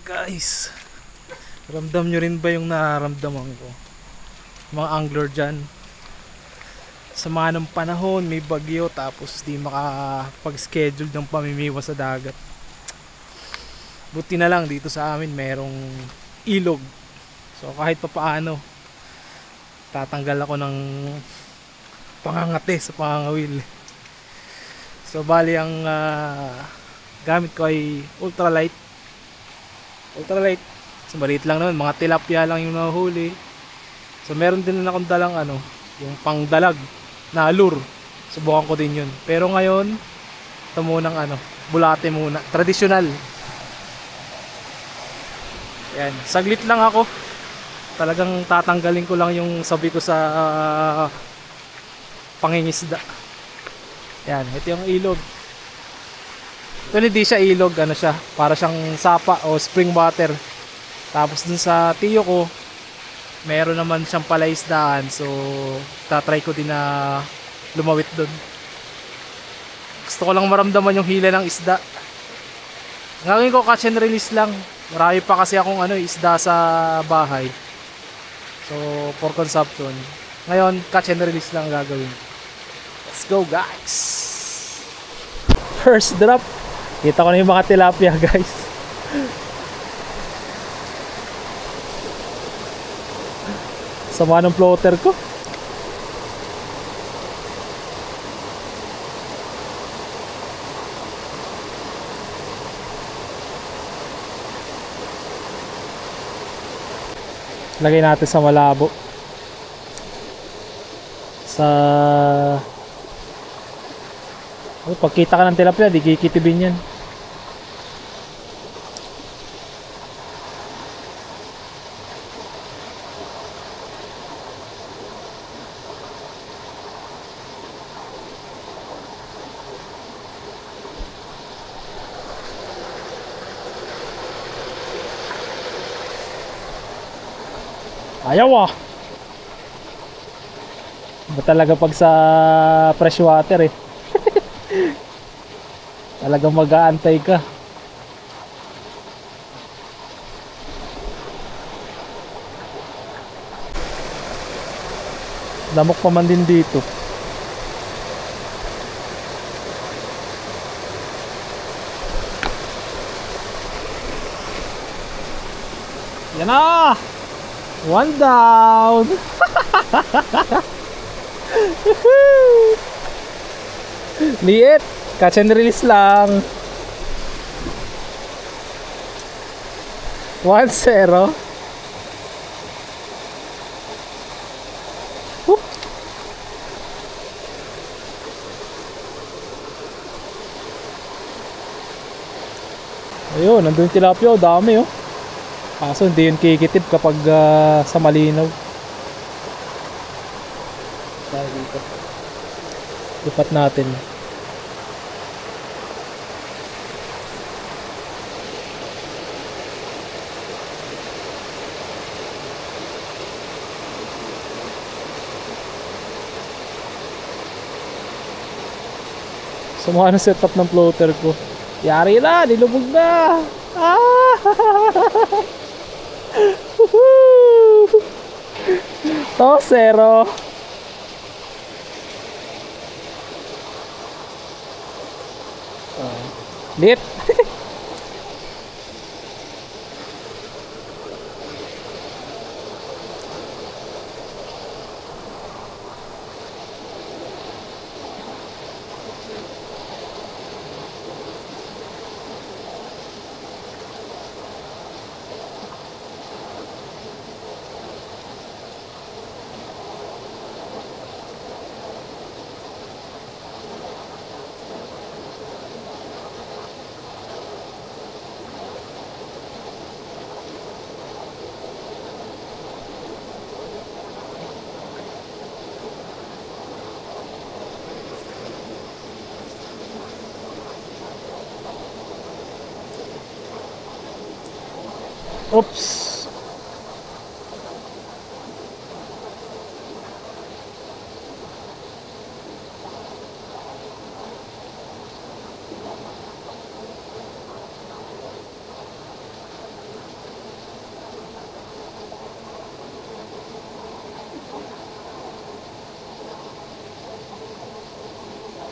Guys, ramdam nyo rin ba yung nararamdaman ko? Mga angler dyan, sama ng panahon, may bagyo, tapos di makapag-schedule ng pamimiwas sa dagat. Buti na lang dito sa amin merong ilog, so kahit pa paano tatanggal ako ng pangangate sa pangangawil. So bali ang gamit ko ay ultralight. So maliit lang naman, mga tilapia lang yung nahuli. So meron din akong dalang yung pangdalag na lure. Subukan ko din yun. Pero ngayon, ito munang bulate muna, traditional. Yan, saglit lang ako. Talagang tatanggalin ko lang yung sabi ko sa pangingisda. Yan, ito yung ilog. Ito hindi siya ilog, siya, para siyang sapa o spring water. Tapos dun sa tiyo ko, meron naman siyang palaisdaan, so tatry ko din na lumawit dun. Gusto ko lang maramdaman yung hila ng isda. Ngawin ko catch and release lang. Marami pa kasi akong isda sa bahay, so for consumption. Ngayon catch and release lang gagawin. Let's go guys. First drop. Kita ko na yung mga tilapia guys. Sama ng floater ko. Lagay natin sa malabo. Pagkita ka ng tilapia, di kikitibin yan. Ayaw ah. Ba talaga pag sa fresh water talagang mag-aantay ka. Lamok pa man din dito. Yan na! One down. Liit. Catch and release lang. 1-0. Whoop. Ayun, nandun yung tilapia. Dami oh. Kaso hindi yun kikitib kapag sa malinaw. Dahil dito lipat natin. Sumuha ng setup ng floater ko. Yari na, nilubog na. Ah! 2-0. Lit. Oops.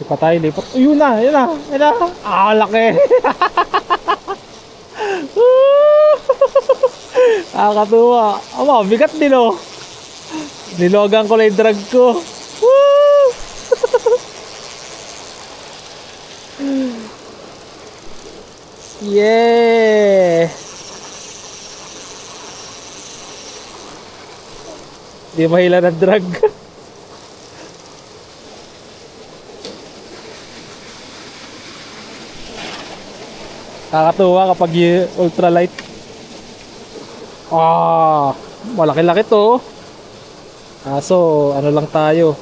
Lipat tayo, lipat. Yun na, yun na, yun na. Ah, laki. Nakakatuwa. Ama, bigat din oh. Nilogan ko na yung drag ko. Woo! Yeah! Di mahila ng drag. Kakatuwa kapag ultralight. Ah, malaki-laki to. So ano lang tayo,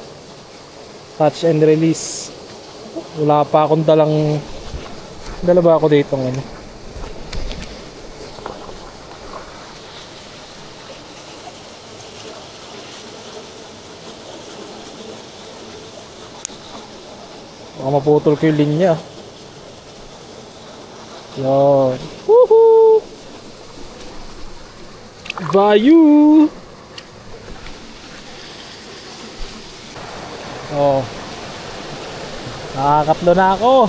touch and release. Wala pa akong dala ba ako dito ng ano. Baka maputol ko yung linya. Yan. Woohoo! Bayou! Oh. Nakakatlo na ako.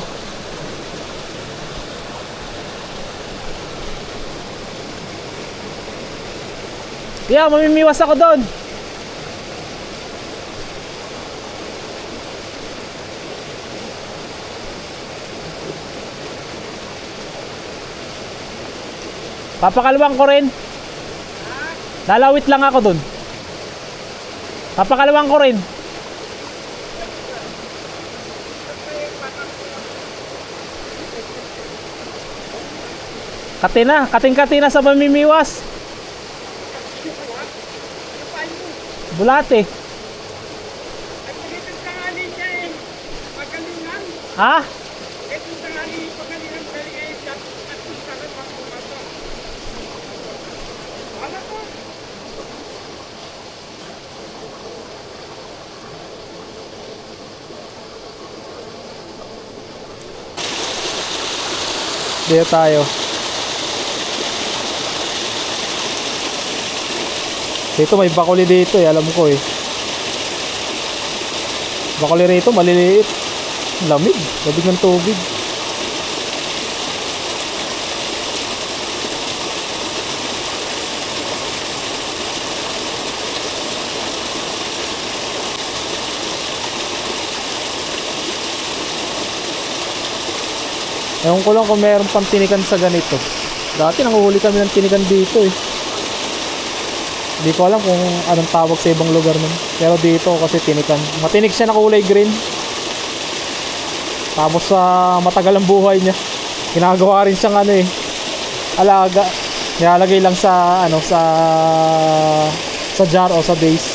Yeah, mamimiwas ako doon. Papakalawang ko rin. Lalawit lang ako doon. Papakalawang ko rin. Katina, kating-katina sa mamimiwas. Bulate. Ha? Dito tayo. Dito may bakuli dito eh, alam ko eh. Bakuli rito maliliit. Lamig, labig ng tubig. Ewan ko lang kung meron pang tinikan sa ganito. Dati nanguhuli kami ng tinikan dito eh. Hindi ko alam kung anong tawag sa ibang lugar nun. Pero dito kasi tinikan. Matinik siya na kulay green. Tapos sa matagal ang buhay niya. Ginagawa rin siyang ano eh, alaga. Nilalagay lang sa ano, sa jar o sa base.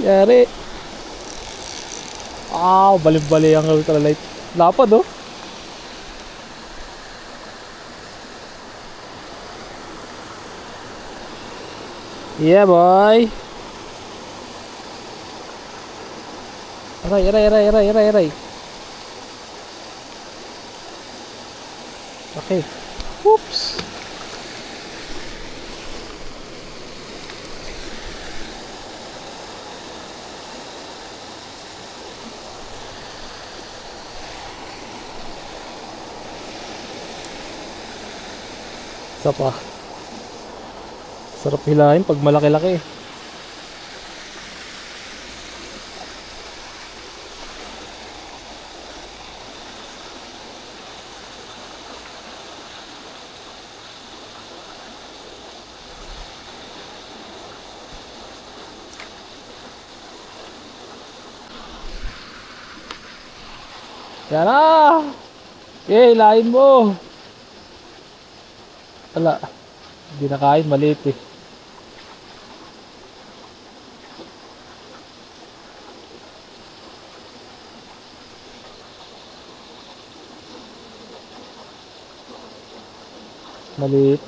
Yari. Bali-bali ang ultralight. Lapad oh. Yeah boy. Aray. Okay. Oops. Isa pa. Sarap hilahin pag malaki-laki. Yan na! Okay, hilahin mo! Wala. Hindi na kain, maliit eh. Maliit.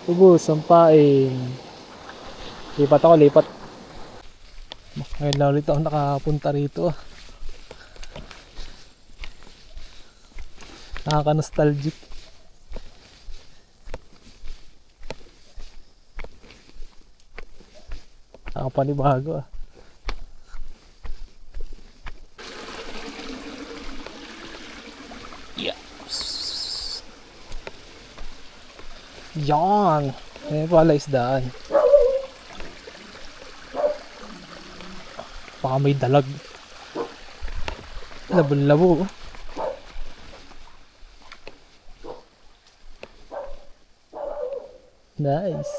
Ubus, sampain. Lipat ako, lipat. Ngayon na ulit ako nakapunta rito. Nakaka-nostalgic. Nakapanibago ah. Yes. Yan. Ayan pala isdaan. Baka may dalag. Labo-labo. Nice.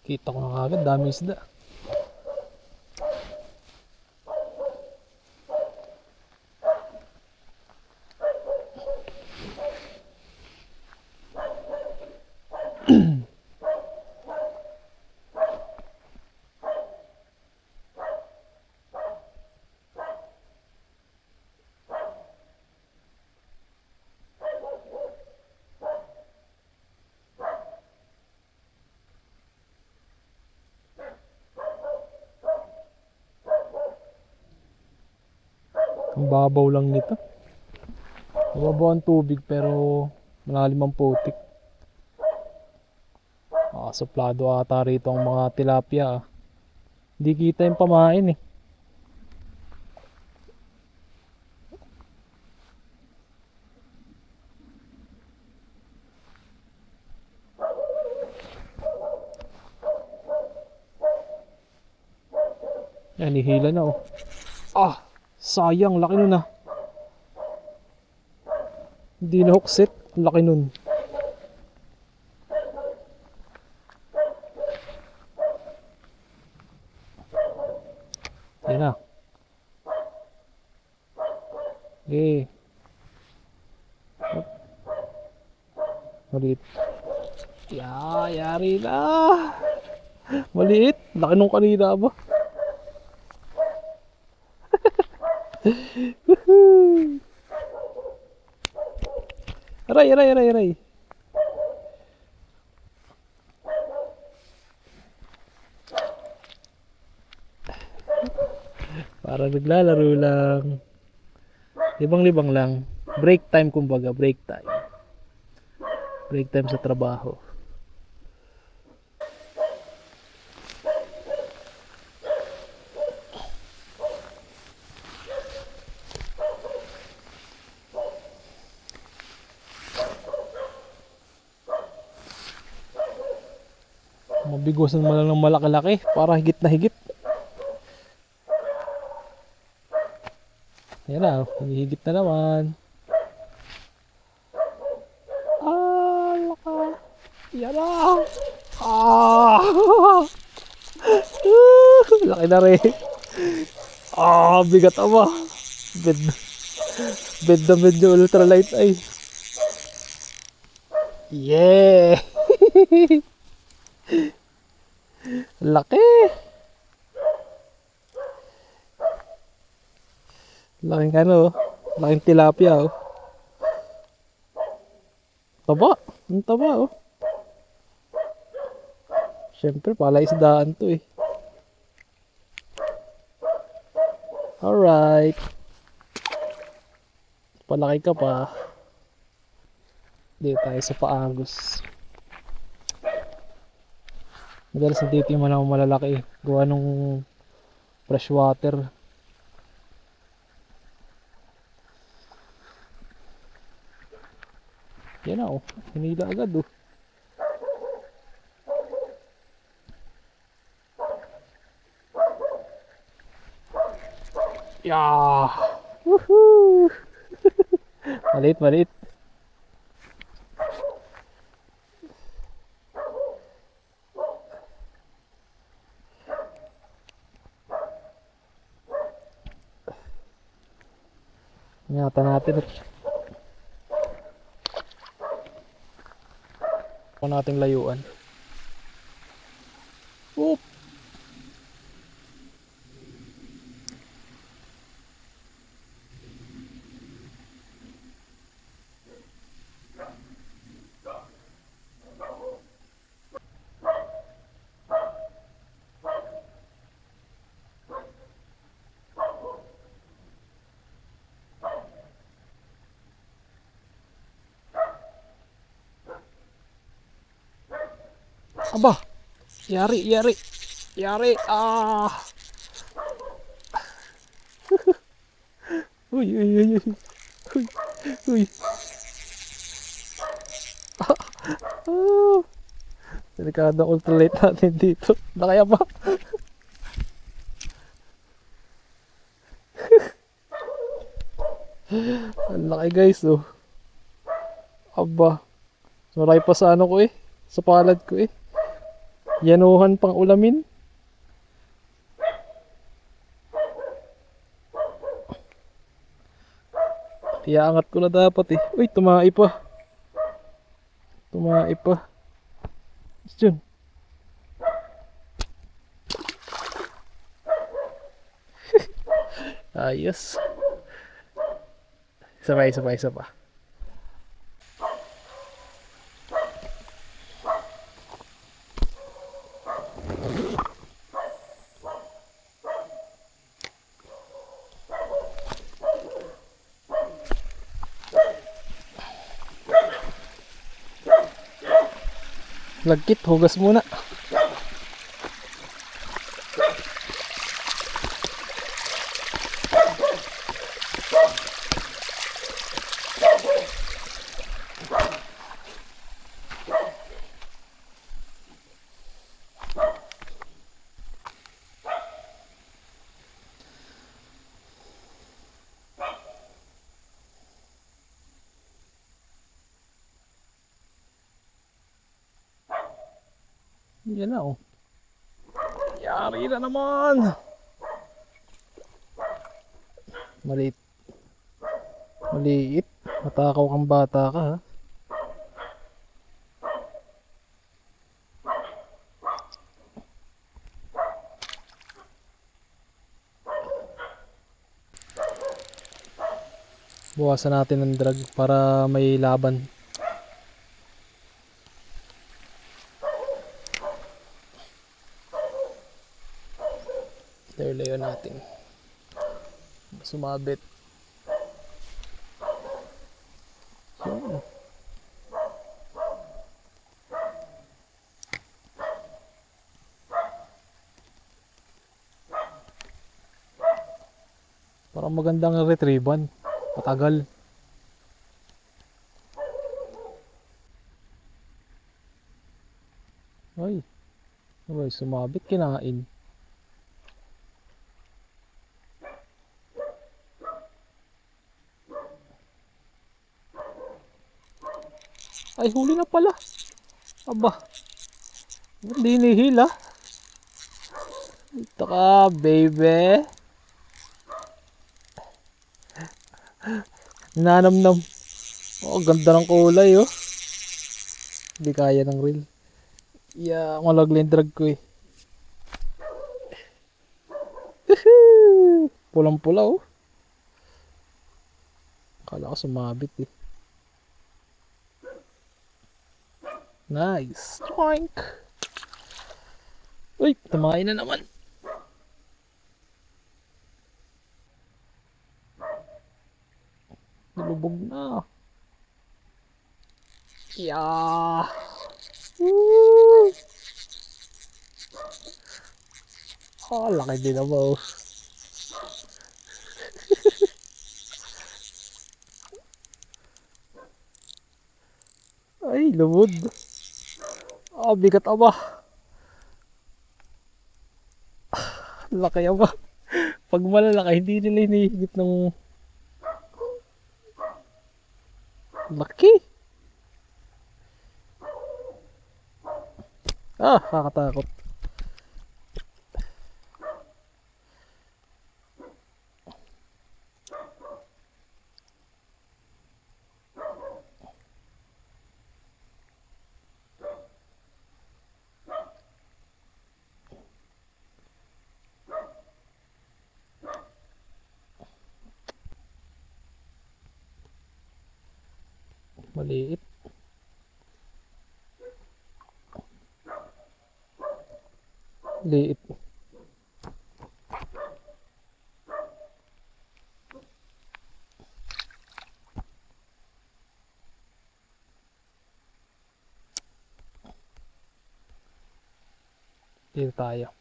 Kita ko na kagad, dami isda. Ang babaw lang nito. Mababaw ang tubig pero malalim ang putik. Suplado ata rito ang mga tilapia ah. Hindi kita yung pamain eh. Yan, ihila na oh. Sayang, laki nun ah. Hindi na hookset, laki nun. Yan na. Okay. Maliit. Yari na. Maliit, laki nung kanina ba? Aray. Para naglalaro lang. Libang-libang lang. Break time kumbaga, break time. Break time sa trabaho. Mabigosan mo lang ng malaki-laki para higit na higit. Ayan na, hinihigit na naman. Laka. Yan na. Laki na rin. Bigat ama. Bed na medyo ultralight ay. Yeah. Laki. Laking ano, laking tilapia oh. Taba, ang taba oh. Siyempre palaisdaan to eh. Alright. Palaki ka pa. Dito tayo sa Paagos. Madalas dito yung mga malalaki eh. Gawa nung freshwater. Yan na oh, hinila agad oh. Yeah. Woohoo. Maliit. Ingatan natin at nating layuan. Oop. Aba, yari, yari. Yari, ah. Uy, uy, uy, uy. Uy, uy. Ah. Delikado ultralight natin dito. Nakaya ba? Ang laki guys, oh. Aba. Maray pa sa ano ko eh. Sa palad ko eh. Yanuhan pang ulamin. Iyaangat ko na dapat eh. Uy, tumai pa. Tumai pa. What's yun? Ayos. Sabay, sabay, sabay. Lagkit, hugas muna. Yan na oh. Yari na naman. Maliit. Maliit. Matakaw kang bata ka ha. Buwasan natin ng drag para may laban. Layo natin. Sumabit. So, parang magandang retrievan. Matagal. Ay. Ay, sumabit, kinain. Ay, huli na pala. Aba. Hindi nihila. Ito ka, baby. Nanamnam. Oh, ganda ng kulay, oh. Hindi kaya ng reel. Yeah, malagling drag ko eh. Pulang-pula, oh. Akala ko sumabit eh. Nice. Choink. Uy, tamain na naman. Nalubog na. Yeah. Woo. Oh, laki din naman. Ay, lumod. Oh, bigat aba. Laki aba. Pag malalaki, hindi nila hinihigit ng laki. Ah, kakatakot. Maliit. Liit. Dito tayo.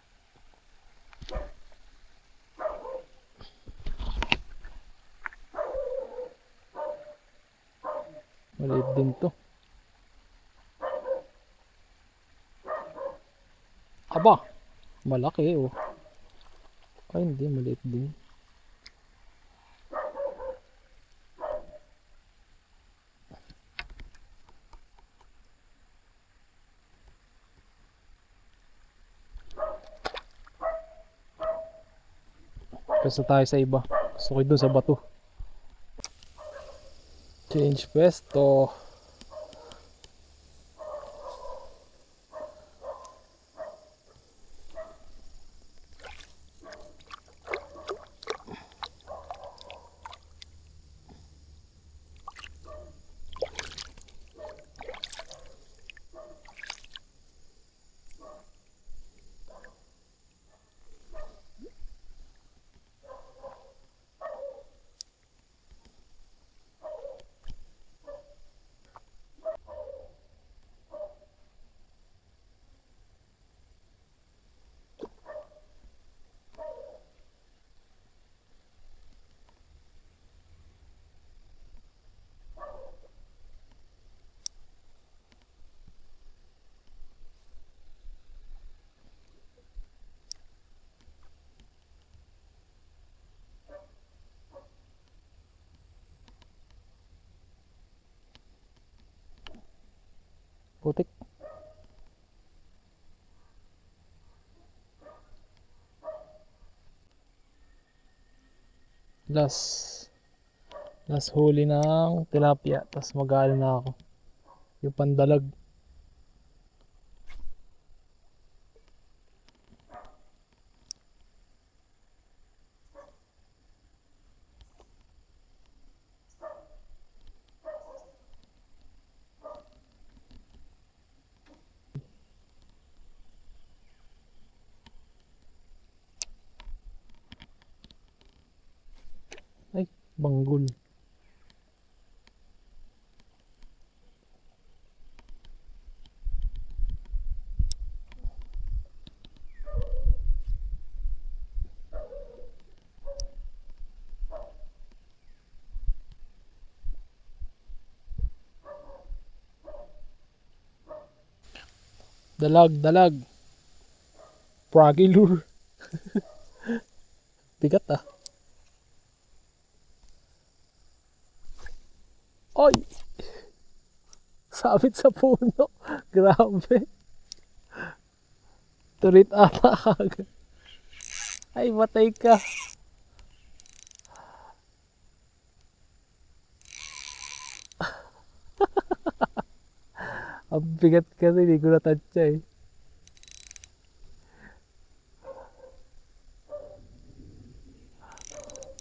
Maliit din to. Aba, malaki oh. Ay hindi, maliit din. Pwesto tayo sa iba. Gusto ko doon sa bato. Change pwesto. Putik. Last huli ng tilapia. Tapos mag-aal na ako. Yung pandalag. Ay, banggol. Dalag. Froggy lure. Bigat ah. Oy! Sabit sa puno. Grabe. Turit ata agad. Ay, matay ka. Ang bigat kasi, hindi ko natansya eh.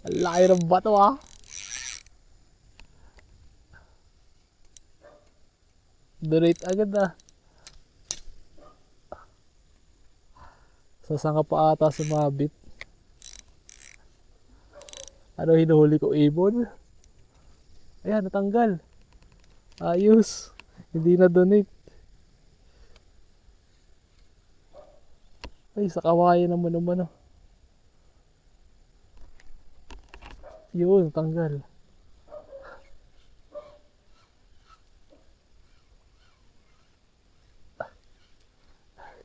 Ang laki ng bato ah. Donate agad ah. Sasanga pa ata sumabit. Ano hinuhuli ko? Ibon? Ayan, natanggal. Ayos. Hindi na donate. Ay, sa kawayan naman. Yun, natanggal.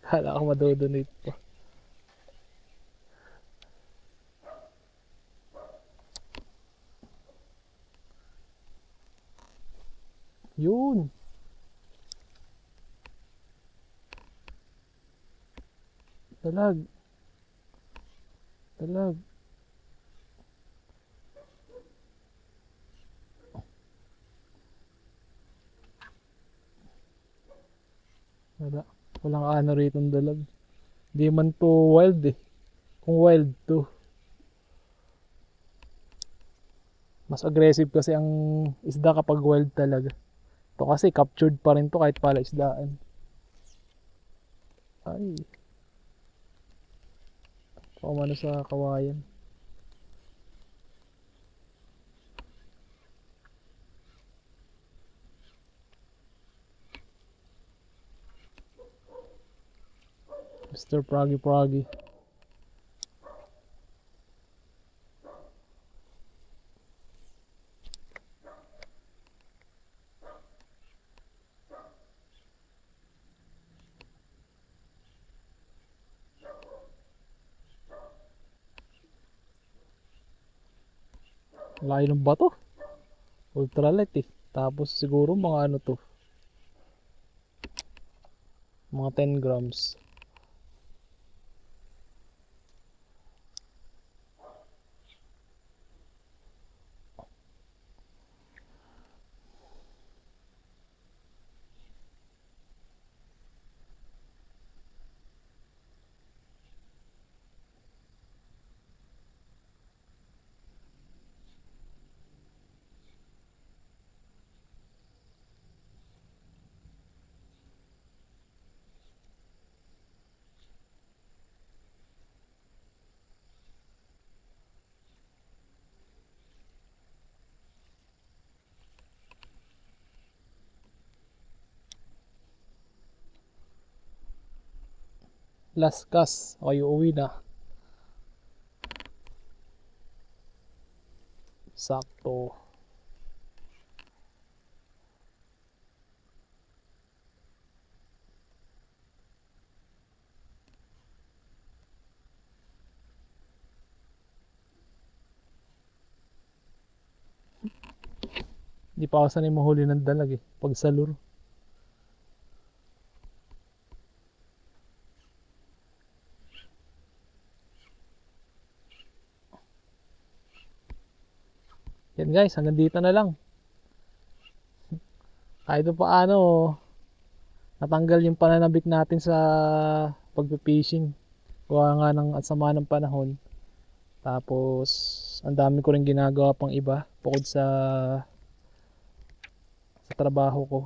Kala ko madodonate pa. Yun. Dalag. Wala. Walang ano rito ng dalag. Di man to wild eh. Kung wild to. Mas aggressive kasi ang isda kapag wild talaga. Ito kasi captured pa rin to kahit pala isdaan. Ay. Pumano sa kawayan. Mr. Froggy Froggy. Layo ng bato. Ultralight eh. Tapos siguro mga ano to. Mga 10 grams. Last cast. Okay, uwi na. Sakto. Hindi pa ako sanay mahuli ng dalag eh. Pag sa lure. Yan guys, hanggang dito na lang. Kahit paano, natanggal yung pananabik natin sa pagpipishing. Gawa nga ng at sama ng panahon. Tapos, ang dami ko rin ginagawa pang iba bukod sa trabaho ko.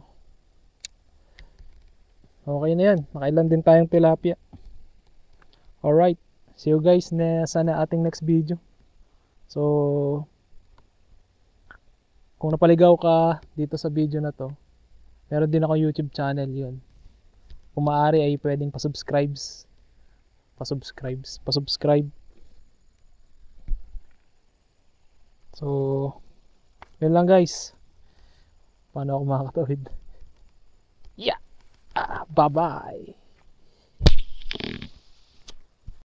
Okay na yan. Nakailan din tayong tilapia. Alright. See you guys na sana ating next video. So, kung napaligaw ka dito sa video na to, meron din ako YouTube channel yun. Kung maaari ay pwedeng pasubscribe. So, yun lang guys. Paano ako makakatawid? Yeah! Bye-bye!